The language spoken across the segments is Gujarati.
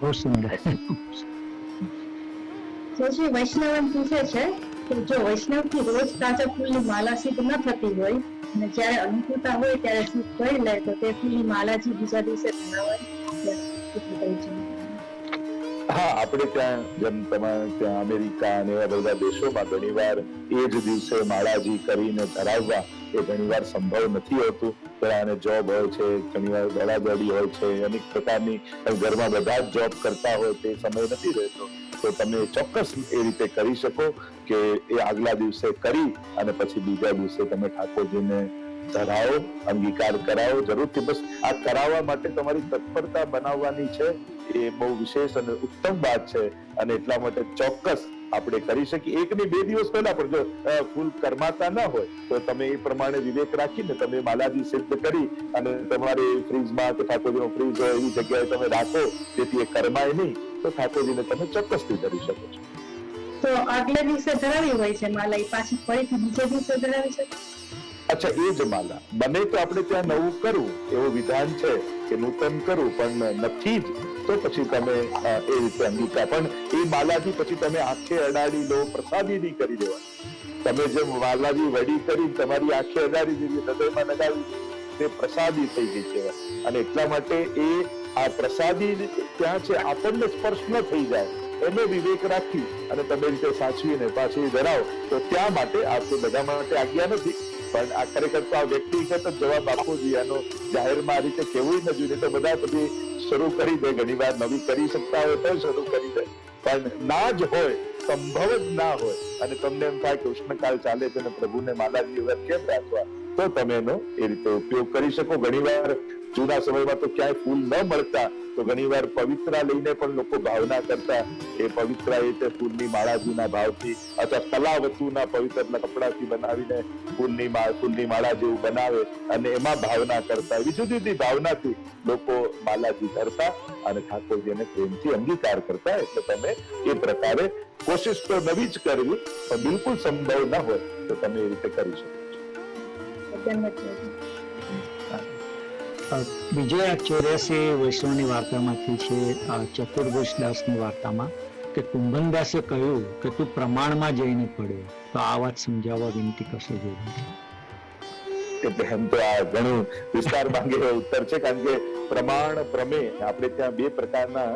બહુ સુંદર. જોશી વૈષ્ણવન પૂછે છે કે જો વૈષ્ણવથી રોજ તાજા ફૂલની માલા સિદ્ધ ન થતી હોય અને જ્યારે અનુકૂળતા હોય ત્યારે સિદ્ધ કરી લે તો તે ફૂલની માલાજી બીજા દિવસે ધરાવાય. હા, આપણે ત્યાં જેમ તમારે ત્યાં અમેરિકા અને એવા બધા દેશોમાં ઘણીવાર એ જ દિવસે માળાજી કરીને ધરાવવા એ ઘણીવાર સંભવ નથી હોતું. ઘણાને જોબ હોય છે, ઘણીવાર દોડાદોડી હોય છે, અનેક પ્રકારની ઘરમાં બધા જ જોબ કરતા હોય તે સમય નથી રહેતો. તો તમે ચોક્કસ એ રીતે કરી શકો કે એ આગલા દિવસે કરી અને પછી બીજા દિવસે તમે ઠાકોરજીને ધરાવો, અંગીકાર કરાવો. જરૂરથી બસ આ કરાવવા માટે તમારી તત્પરતા બનાવવાની છે. એ બહુ વિશેષ અને ઉત્તમ વાત છે અને એટલા માટે ચોક્કસ આપણે કરી શકીએ. 1 ની 2 દિવસ પહેલા પણ જો ફૂલ કરમાતા ના હોય તો તમે એ પ્રમાણે વિવેક રાખીને તમે માલાજી સિદ્ધ કરી અને તમારે ફ્રીજમાં કે ઠાકોરજીનો ફ્રીજ હોય એવી જગ્યાએ તમે રાખો જેથી એ કરમાય નહીં, તો ઠાકોરજીને તમે ચોક્કસથી ધરી શકો છો. તો આગલે દિવસે ધરાવી હોય છે માલા, એ પાછી ફરીથી બીજે દિવસે ધરાવી શકે? અચ્છા, એ જ માલા બને તો આપણે ત્યાં નવું કરવું એવું વિધાન છે કે નૂતન કરવું, પણ નથી જ તો પછી તમે એ રીતે અંગીકાર. પણ એ માલાથી પછી તમે આંખે અડાડી લો, પ્રસાદી નહીં કરી દેવાની. તમે જે માલાજી વડી કરી તમારી આંખે અડાડી દીધી, હૃદયમાં લગાવી તે પ્રસાદી થઈ ગઈ કહેવાય. અને એટલા માટે એ આ પ્રસાદી ત્યાં છે આપણને સ્પર્શ ન થઈ જાય એનો વિવેક રાખી અને તમે રીતે સાચવીને પાછી ધરાવો તો ત્યાં માટે આ તો બધા માટે આજ્ઞા નથી, પણ આ ખરેખર તો આ વ્યક્તિગત જ જવાબ આપવો જોઈએ. આનો જાહેરમાં આ રીતે કેવું ન જોઈએ, તો બધા પછી શરૂ કરી દે. ઘણી વાર નવી કરી શકતા હોય તો શરૂ કરી દે, પણ ના જ હોય, સંભવ જ ના હોય અને તમને એમ થાય કે ઉષ્ણકાળ ચાલે છે અને પ્રભુને માલાજી વગર કેમ રાખવા, તો તમે એનો એ રીતે ઉપયોગ કરી શકો. ઘણીવાર જૂના સમયમાં તો ક્યાંય ફૂલ ન મળતા તો ઘણીવાર પવિત્રા લઈને પણ લોકો ભાવના કરતા. એ પવિત્રા એ તે ફૂલની માળાજીના ભાવથી અથવા કલાવતુના પવિત્ર કપડાથી બનાવીને ફૂલની માળા જેવું બનાવે અને એમાં ભાવના કરતા. એવી જુદી જુદી ભાવનાથી લોકો માલાજી ધરતા અને ઠાકોરજીને પ્રેમથી અંગીકાર કરતા. એટલે તમે એ પ્રકારે કોશિશ તો નવી જ કરવી, પણ બિલકુલ સંભવ ન હોય તો તમે એ રીતે કરી શકો છો. બીજો 84 વૈષ્ણવની વાર્તામાંથી છે ચતુર્ભુજ દાસની વાર્તામાં કે કુંભનદાસે કહ્યું કે તું પ્રમાણમાં જઈને પડ્યો, તો આ વાત સમજાવવા વિનંતી કરશો. એટલે એમ તો આ ઘણું વિસ્તાર માંગે ઉત્તર છે, કારણ કે પ્રમાણ પ્રમેય આપણે ત્યાં 2 પ્રકારના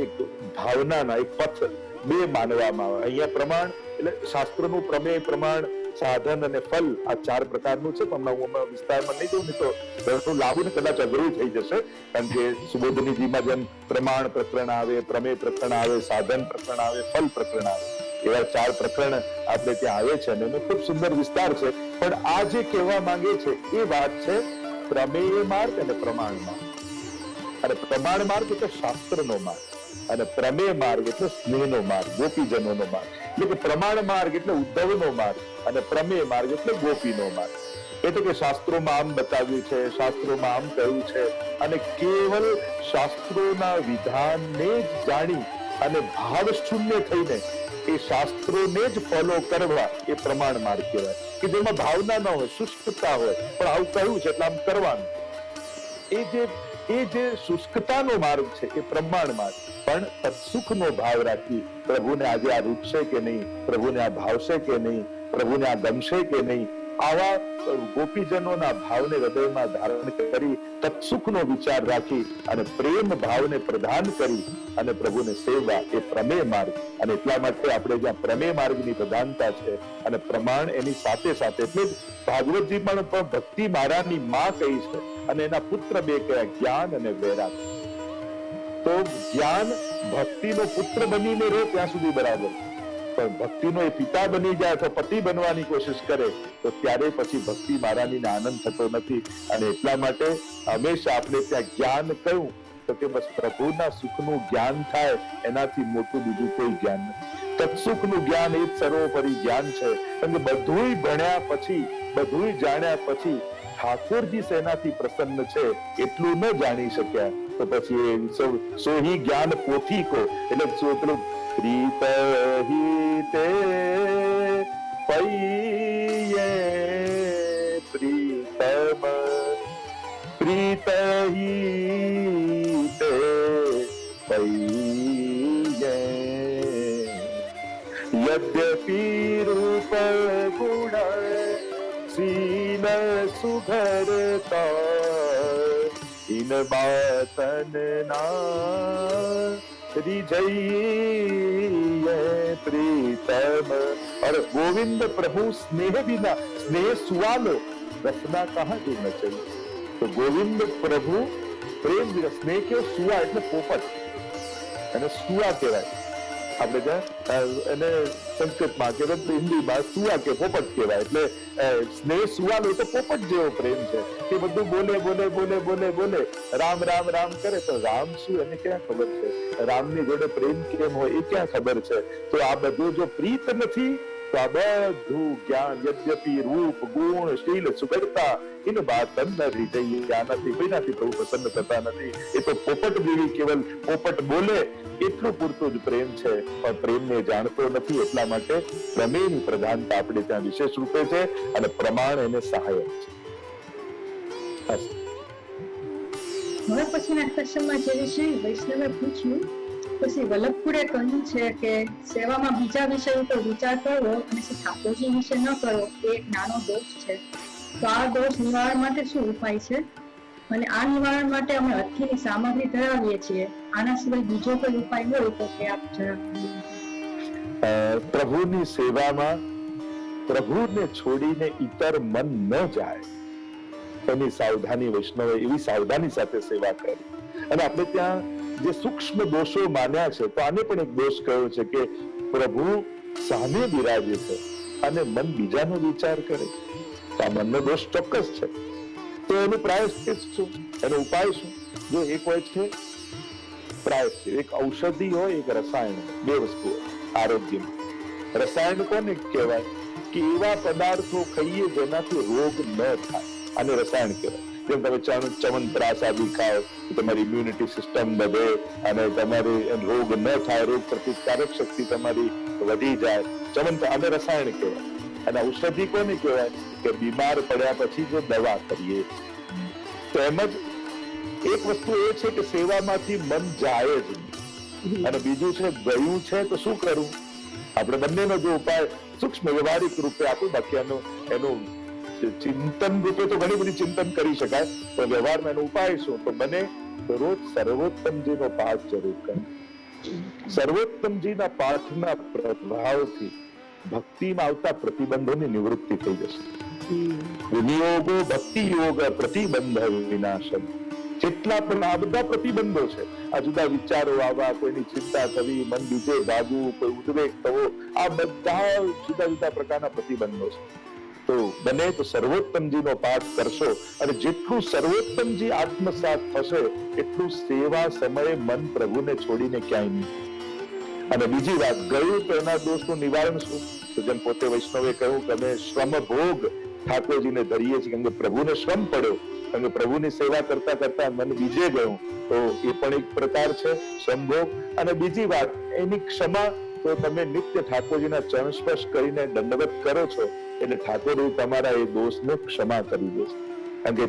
એક ભાવનાના એક પથ 2 માનવામાં આવે. અહીંયા પ્રમાણ એટલે શાસ્ત્રનું પ્રમેય, પ્રમાણ, સાધન અને ફલ, આ 4 પ્રકારનું છે. પણ હું વિસ્તારમાં નહીં જઉં ને તો ઘણું લાંબુ ને કદાચ અઘરું થઈ જશે, કારણ કે સુબોધનીજીમાં જેમ પ્રમાણ પ્રકરણ આવે, પ્રમેય પ્રકરણ આવે, સાધન પ્રકરણ આવે, ફલ પ્રકરણ આવે, એવા 4 પ્રકરણ આપણે ત્યાં આવે છે અને એનો ખૂબ સુંદર વિસ્તાર છે. પણ આ જે કહેવા માંગે છે એ વાત છે પ્રમેય માર્ગ અને પ્રમાણ માર્ગ. અને પ્રમાણ માર્ગ એટલે શાસ્ત્રનો માર્ગ અને પ્રમેય માર્ગ એટલે સ્નેહનો માર્ગ, ગોપીજનોનો માર્ગ. એટલે કે પ્રમાણ માર્ગ એટલે ઉદ્ધવનો માર્ગ અને પ્રમેય માર્ગ એટલે ગોપીનો માર્ગ. એટલે કે શાસ્ત્રોમાં આમ બતાવ્યું છે, શાસ્ત્રોમાં આમ કહ્યું છે અને કેવલ શાસ્ત્રોના વિધાનને જ જાણી અને ભાવ શૂન્ય થઈને એ શાસ્ત્રોને જ ફોલો કરવા એ પ્રમાણ માર્ગ કહેવાય, કે જેમાં ભાવના ન હોય, શુષ્કતા હોય, પણ આવું કહ્યું છે એટલે આમ કરવાનું. એ જે શુષ્કતાનો માર્ગ છે એ પ્રમાણ માર્ગ. પણ તત્સુખનો ભાવ રાખી પ્રભુને આજે આ રૂપશે કે નહીં, પ્રભુને આ ભાવશે કે નહીં, પ્રભુને આ ગમશે કે નહીં, આવા ગોપીજનોના ભાવને હૃદયમાં ધારણ કરી તત્સુખનો વિચાર રાખી અને પ્રેમ ભાવને પ્રદાન કરી અને પ્રભુને સેવવા એ પ્રમેય માર્ગ. અને એટલા માટે આપણે જ્યાં પ્રમેય માર્ગની પ્રધાનતા છે અને પ્રમાણ એની સાથે સાથે, એટલે ભાગવતજી પણ ભક્તિ મારાની માં કહી છે અને એના પુત્ર 2 કયા, જ્ઞાન અને વૈરાગ. તો જ્ઞાન ભક્તિનો પુત્ર બનીને રહે ત્યાં સુધી બરાબર, પણ ભક્તિનો એ પિતા બની જાય અથવા પતિ બનવાની કોશિશ કરે તો ત્યારે પછી ભક્તિ મારાની આનંદ થતો નથી. અને એટલા માટે હંમેશા આપણે ત્યાં જ્ઞાન કહ્યું તો કે બસ પ્રભુના સુખનું જ્ઞાન થાય, એનાથી મોટું બીજું કોઈ જ્ઞાન નથી. તત્સુખનું જ્ઞાન એ જ સર્વોપરી જ્ઞાન છે. કારણ કે બધુંય ભણ્યા પછી, બધુંય જાણ્યા પછી ઠાકોરજી સેનાથી પ્રસન્ન છે એટલું ન જાણી શક્યા તો પછી સોહી જ્ઞાન પોથી કો, એટલે પેલું પ્રીત હિતે પૈયે પ્રીતમ, પ્રીત હિતે मन सुघरता इन बातन ना रिझइए प्रीतम। और गोविंद प्रभु स्नेह बिना स्नेह सुवालो रसना कहाँ जोड़ना चाहिए। तो गोविंद प्रभु प्रेम बिना स्नेह के सुवा એટલે પોપટ અને સુવા કહેવાય આપણે ત્યાં એને સંસ્કૃતમાં કે હિન્દીમાં સુવા કે પોપટ કહેવાય એટલે સ્નેહ સુવાલો તો પોપટ જેવો પ્રેમ છે કે બધું બોલે બોલે બોલે બોલે બોલે રામ રામ રામ કરે તો રામ શું એને ક્યાં ખબર છે રામની જોડે પ્રેમ કેમ હોય એ ક્યાં ખબર છે। તો આ બધું જો પ્રીત નથી તો આ બધું જ્ઞાન યદ્યપિ રૂપ ગુણ શીલ સુગડતા इन बातन न रिझइया નથી કોઈનાથી પ્રભુ પ્રસન્ન થતા નથી। એ તો પોપટ જેવી કેવલ પોપટ બોલે એટલું પૂરતું જ પ્રેમ છે પણ પ્રેમને જાણતો નથી એટલા માટે પ્રમેયની પ્રધાનતા આપણે ત્યાં વિશેષ રૂપે છે અને પ્રમાણ એને સહાયક છે। હવે પછીના ક્વેશ્ચનમાં જે વિષય વૈષ્ણવે પૂછ્યું પછી વલ્લભપુરે કહ્યું છે કે સેવામાં બીજા વિષય ઉપર વિચાર કરવો અને ઠાકોરજી વિશે ન કરવો એ એક નાનો દોષ છે। તો આ દોષ નિવારણ માટે શું ઉપાય છે અને આ નિવારણ માટે અમે હથીની સામગ્રી ધરાવીએ છીએ આના સિવાય બીજો કોઈ ઉપાય હોય તો કે આપ જણાવો। પ્રભુની સેવામાં પ્રભુને છોડીને ઇતર મન ન જાય એની સાવધાની વૈષ્ણવે એવી સાવધાની સાથે સેવા કરી અને આપણે ત્યાં જે સૂક્ષ્મ દોષો માન્યા છે તો આને પણ એક દોષ કયો છે કે પ્રભુ સામે બિરાજે છે અને મન બીજાનો વિચાર કરે તો આ મનનો દોષ ચોક્કસ છે। તો એનું પ્રાયશ્ચિત શું એનો ઉપાય શું જો એક હોય છે પ્રાયશ્ચિત એક ઔષધિ હોય એક રસાયણ બે વસ્તુ આરોગ્યમાં રસાયણ કોને કહેવાય કે એવા પદાર્થો ખાઈએ જેનાથી રોગ ન થાય આને રસાયણ કહેવાય। જેમ તમે ચ્યવનપ્રાશ આદિ ખાઓ તમારી ઇમ્યુનિટી સિસ્ટમ વધે અને તમારે રોગ ન થાય રોગ પ્રતિકારક શક્તિ તમારી વધી જાય ચ્યવનપ્રાશ આને રસાયણ કહેવાય। અને ઔષધિ કોને કહેવાય કે બીમાર પડ્યા પછી જો દવા કરીએ તેમજ એક વસ્તુ એ છે કે સેવામાંથી મન જાય જ નહીં અને બીજું છે ગયું છે તો શું કરવું આપણે બંનેનો જો ઉપાય સૂક્ષ્મ વ્યવહારિક રૂપે આપું બાકી એનું ચિંતન રૂપે તો ઘણી બધી ચિંતન કરી શકાય પણ વ્યવહારમાં એનો ઉપાય શું તો બને તો રોજ સર્વોત્તમજીનો પાઠ જરૂર કરે। સર્વોત્તમજીના પાઠના પ્રભાવથી ભક્તિમાં આવતા પ્રતિબંધોની નિવૃત્તિ થઈ જશે। વિનિયોગો ભક્તિ યોગ પ્રતિબંધ વિનાશન જેટલા પણ આ બધા પ્રતિબંધો છે આ જુદા વિચારો આવવા કોઈની ચિંતા થવી મન બીજે ભાગવું કોઈ ઉદ્વેગ થવો આ બધા જુદા જુદા પ્રકારના પ્રતિબંધો છે। તો બને તો સર્વોત્તમજીનો પાઠ કરશો અને જેટલું સર્વોત્તમજી આત્મસાત થશે એટલું સેવા સમયે મન પ્રભુને છોડીને ક્યાંય નહીં। અને બીજી વાત ગયું તો એના દોષનું નિવારણ શું તો જેમ પોતે વૈષ્ણવે કહ્યું કે અમે શ્રમ ભોગ ઠાકોરજીને ધરીએ છીએ કેમ કે પ્રભુને શ્રમ પડ્યો કેમ કે પ્રભુની સેવા કરતા કરતા મન બીજે ગયું તો એ પણ એક પ્રકાર છે શ્રમ ભોગ। અને બીજી વાત એની ક્ષમા તો તમે નિત્ય ઠાકોરજીના ચરણ સ્પર્શ કરીને દંડવત કરો છો એટલે ઠાકોર તમારા એ દોષને ક્ષમા કરી દેશે કારણ કે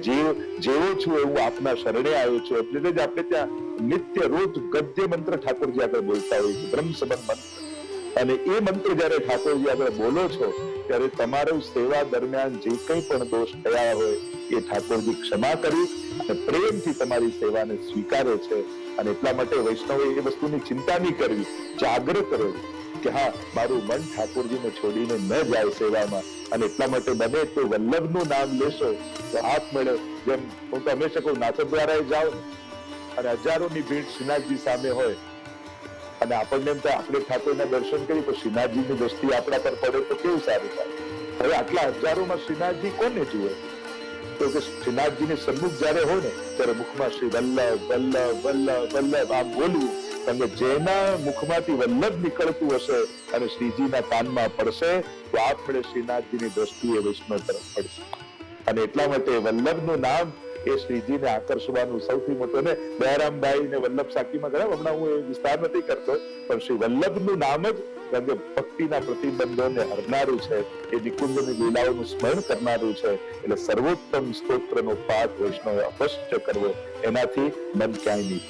જેવો છું એવું આપના શરણે આવ્યો છું એટલે જ આપણે ત્યાં નિત્ય રોજ ગદ્ય મંત્ર ઠાકોરજી આગળ બોલતા હોય છે બ્રહ્મ સંબંધ મંત્ર અને એ મંત્ર જયારે ઠાકોરજી આગળ બોલો છો ત્યારે તમારું સેવા દરમિયાન જે કંઈ પણ દોષ થયા હોય એ ઠાકોરજી ક્ષમા કરી અને પ્રેમથી તમારી સેવાને સ્વીકારે છે। અને એટલા માટે વૈષ્ણવે એ વસ્તુની ચિંતા નહીં કરવી જાગૃત રહેવું કે હા મારું મન ઠાકોરજીને છોડીને ન જાય સેવામાં અને એટલા માટે બને તો વલ્લભનું નામ લેશો તો હાથ મળે જેમ હું તો હંમેશા કહું નાચર દ્વારા જાઓ અને હજારોની ભીડ શ્રીનાથજી સામે હોય અને આપણને એમ થાય આપણે ઠાકોરના દર્શન કરી તો શ્રીનાથજીની દ્રષ્ટિ આપણા પર પડે તો કેવું સારું થાય। હવે આટલા હજારોમાં શ્રીનાથજી કોને જુએ તો કે શ્રીનાથજીની સન્મુખ જયારે હોય ને ત્યારે મુખમાં શ્રી વલ્લભ વલ્લભ વલ્લભ વલ્લભ આમ બોલવું કારણ કે જેના મુખમાંથી વલ્લભ નીકળતું હશે અને શ્રીજીના કાનમાં પડશે તો આપણે શ્રીનાથજીની દ્રષ્ટિએ વૈષ્ણવ તરફ પડશે અને એટલા માટે વલ્લભનું નામ એ શ્રીજીને આકર્ષવાનું સૌથી મોટું ને દયારામભાઈ ને વલ્લભ સાખીમાં ગયા હમણાં હું એ વિસ્તાર નથી કરતો પણ શ્રી વલ્લભનું નામ જ કારણ કે ભક્તિના પ્રતિબંધોને હરનારું છે એ નિકુંજની લીલાઓનું સ્મરણ કરનારું છે એટલે સર્વોત્તમ સ્તોત્રનો પાઠ વૈષ્ણવે અવશ્ય કરવો એનાથી મન ક્યાંય નહીં।